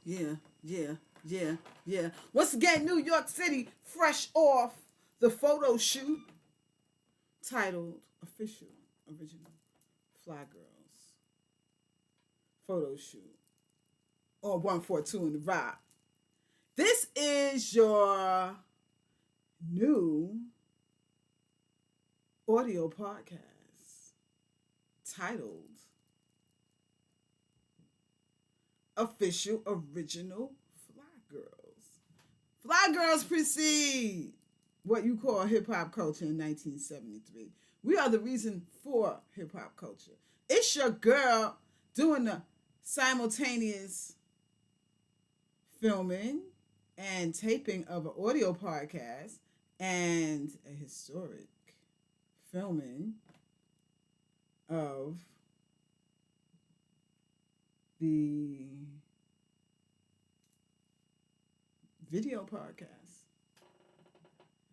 Yeah, yeah, yeah, yeah. Once again, New York City, fresh off the photo shoot titled Official Original Fly Girls Photo Shoot on 142 in the Vibe. This is your new audio podcast titled Official Original Fly Girls. Fly Girls precede what you call hip hop culture in 1973. We are the reason for hip hop culture. It's your girl doing the simultaneous filming and taping of an audio podcast and a historic filming of the video podcast.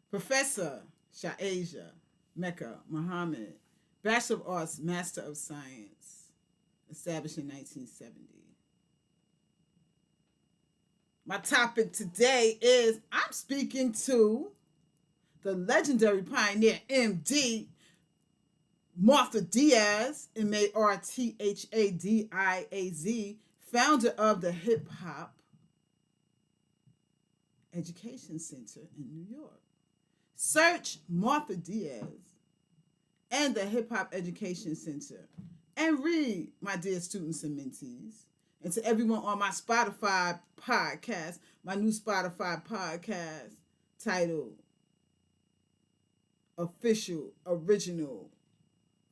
Professor Shaeja Mecca Muhammad, Bachelor of Arts, Master of Science, established in 1970. My topic today is I'm speaking to the legendary pioneer MD Martha Diaz, Marthadiaz, founder of the Hip Hop Education Center in New York. Search Martha Diaz and the Hip Hop Education Center and read, my dear students and mentees. And to everyone on my Spotify podcast, my new Spotify podcast titled Official Original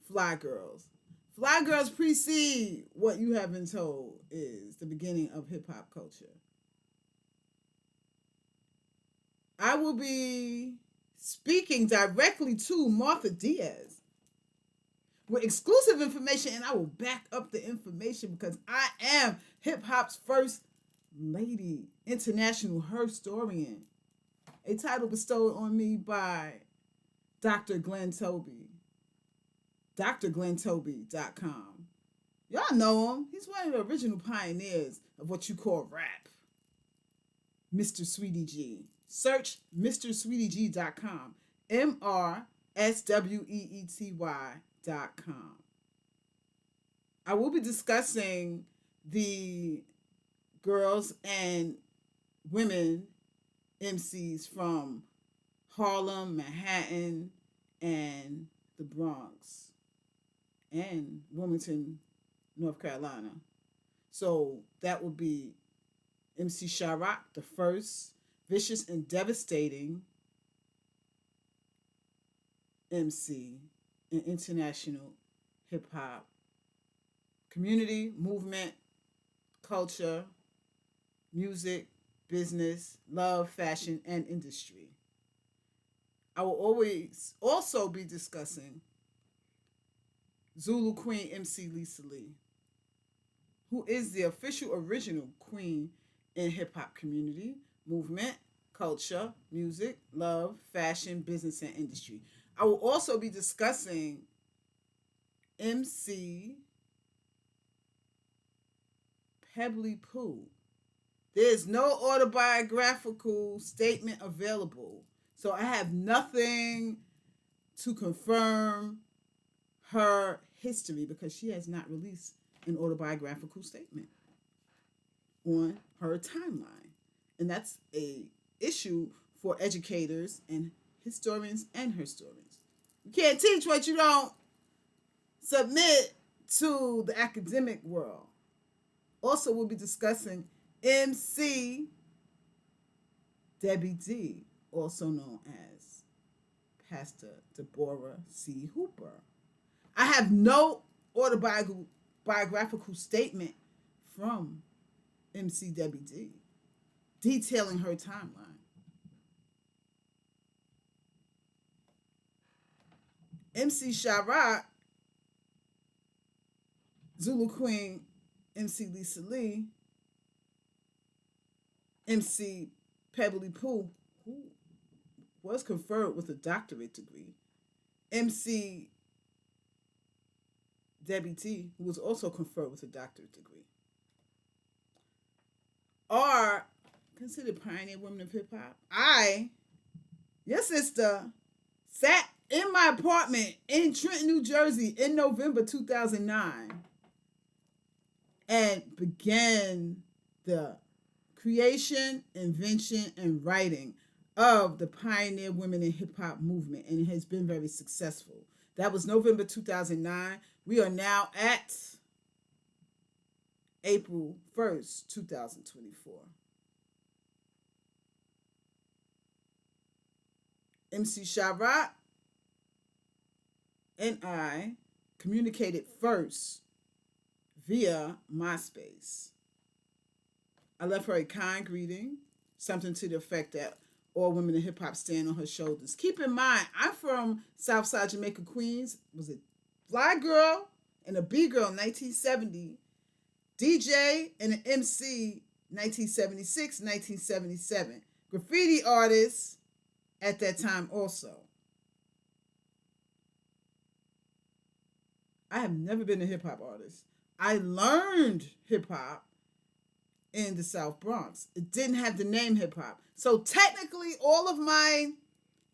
Fly Girls. Fly Girls precede what you have been told is the beginning of hip hop culture. I will be speaking directly to Martha Diaz with exclusive information, and I will back up the information because I am hip hop's first lady, international Herstorian, a title bestowed on me by Dr. Glenn Toby, drglenntoby.com. Y'all know him. He's one of the original pioneers of what you call rap. Mr. Sweetie G. Search MrSweetieG.com. MrSweety.com. I will be discussing the girls and women MCs from Harlem, Manhattan, and the Bronx, and Wilmington, North Carolina. So that would be MC Sharrock, the first vicious and devastating MC in international hip hop community, movement, culture, music, business, love, fashion, and industry. I will always also be discussing Zulu Queen MC Lisa Lee, who is the official original queen in hip hop community, movement, culture, music, love, fashion, business, and industry. I will also be discussing MC Pebbly Pooh. There's no autobiographical statement available, so I have nothing to confirm her history because she has not released an autobiographical statement on her timeline. And that's a issue for educators and historians and historians. You can't teach what you don't submit to the academic world. Also, we'll be discussing MC Debbie D, also known as Pastor Deborah C. Hooper. I have no autobiographical statement from MC Debbie D detailing her timeline. MC Sharrock, Zulu Queen, MC Lisa Lee, MC Pebbly Pooh, who was conferred with a doctorate degree, MC Debbie T, who was also conferred with a doctorate degree. considered pioneer women of hip hop. Your sister, sat in my apartment in Trenton, New Jersey in November 2009 and began the creation, invention, and writing of the pioneer women in hip hop movement, and it has been very successful. That was November 2009. We are now at April 1st, 2024. MC Sharrock and I communicated first via MySpace. I left her a kind greeting, something to the effect that all women in hip-hop stand on her shoulders. Keep in mind, I'm from Southside Jamaica, Queens. Was a fly girl and a B-girl in 1970, DJ and an MC 1976, 1977. Graffiti artist at that time also. I have never been a hip-hop artist. I learned hip-hop in the South Bronx. It didn't have the name hip-hop. So technically, all of my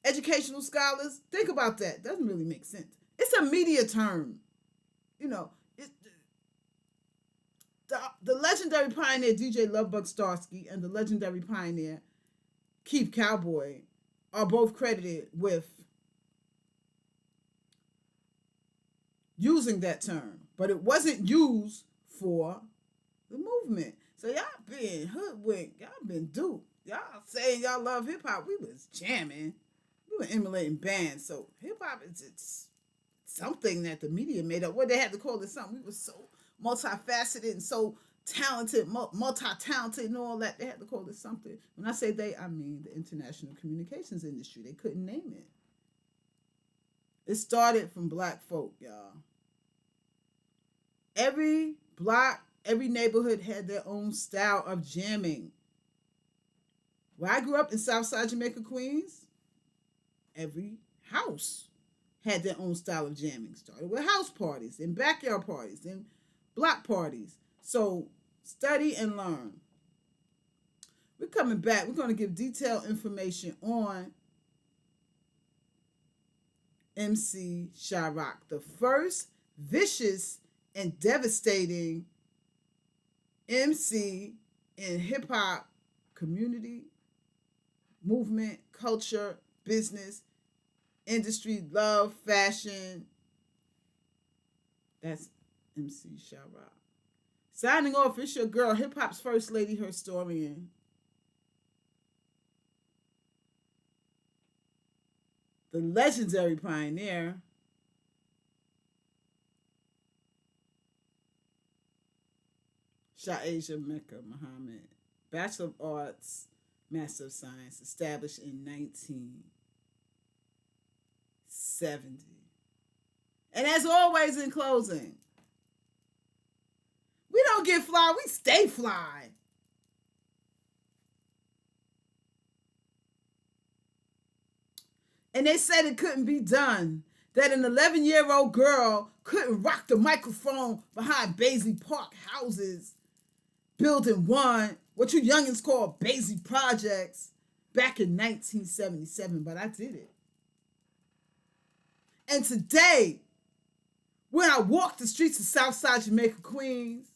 educational scholars, think about that. Doesn't really make sense. It's a media term. You know, the legendary pioneer DJ Lovebug Starsky and the legendary pioneer Keith Cowboy are both credited with using that term, but it wasn't used for the movement. So y'all been hoodwinked, y'all been duped. Y'all saying y'all love hip hop. We was jamming, we were emulating bands. So hip hop is it's something that the media made up. What they had to call it something. We were so multifaceted and so talented, multi-talented and all that. They had to call it something. When I say they, I mean the international communications industry. They couldn't name it. It started from black folk, y'all. Every block, every neighborhood had their own style of jamming. Where I grew up in Southside Jamaica, Queens, every house had their own style of jamming. Started with house parties and backyard parties and block parties. So study and learn. We're coming back. We're going to give detailed information on MC Sharrock, the first vicious and devastating MC in hip-hop community, movement, culture, business, industry, love, fashion. That's MC Sharrock. Signing off, it's your girl, hip-hop's first lady historian. The legendary pioneer, Shaija Mecca Muhammad, Bachelor of Arts, Master of Science, established in 1970. And as always in closing, we don't get fly, we stay fly. And they said it couldn't be done. That an 11-year-old girl couldn't rock the microphone behind Baisley Park houses, Building 1, what you youngins call Baisley Projects, back in 1977, but I did it. And today, when I walk the streets of Southside Jamaica, Queens,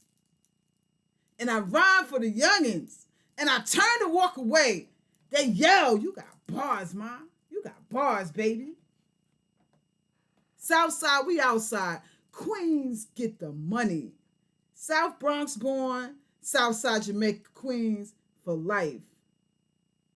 and I rhyme for the youngins, and I turn to walk away, they yell, "You got bars, ma. You got bars, baby." Southside, we outside. Queens get the money. South Bronx born, Southside Jamaica, Queens for life.